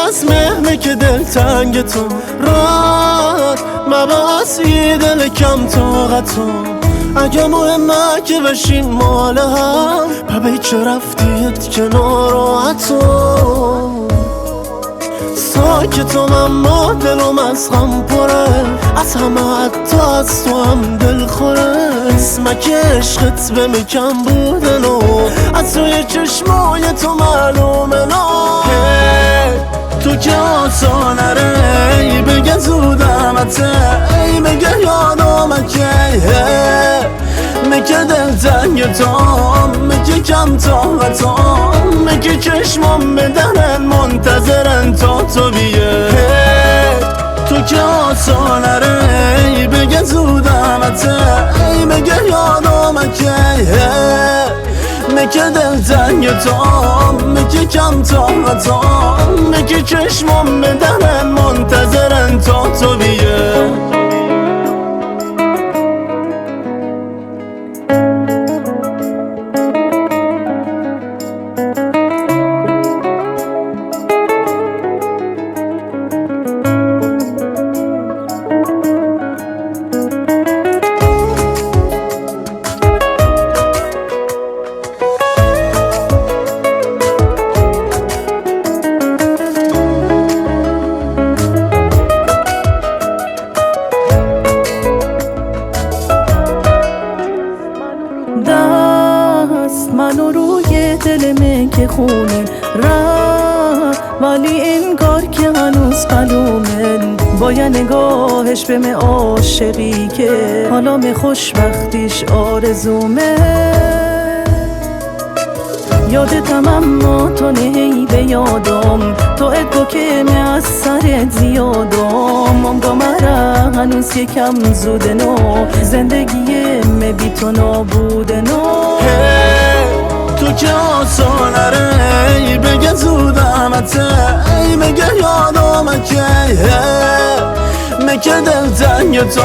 مهمه که دلتنگ تو راد مباسی دل کم طاقتو اگه مهمه که بشین مال هم ببی چه رفتید که ناراحتو ساکتم اما دلم از غم پره از همه حتی از تو هم دل خوره اسمک عشقت به مکم بودن و از توی چشمای تو معلومه نه تو که آسانه ره ای بگه زودمته ای بگه یادم که مگه دلتنگ تو مگه کم طاقتم مگه چشمم بدنن منتظرن تا تو بیه تو که آسانه ره ای بگه زودمته ای بگه یادم که مگه دلتنگ تو مگه کم طاقتم مگه چشمم بدنن منتظرن تا تو بیه دست منو روی دلمه که خونه رفت ولی انگار که هنوز قلومن با یه نگاهش به من عاشقی که حالا می خوشبختیش آرزومه یادتم اما تو نهی به یادم تو ادو که می از سرت زیادم منگا مرا هنوز یکم زوده نو زندگی می بی تو نابوده نو تو که آسانه ره ای بگه زودمته ای بگه یادم که مگه دلتنگ تو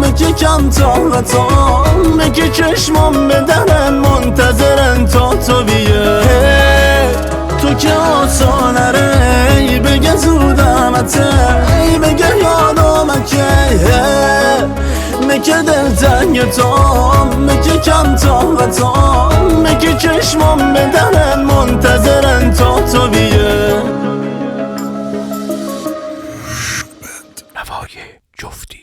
مگه کم طاقتم مگه چشمم بدنن منتظرن تا تو بیه تو که آسانه ره ای بگه زودمته ای بگه یادم که مگه دلتنگ تو مگه کم طاقتم مگه چشمم بدنن منتظرن تا تو بیه نوای جفتی.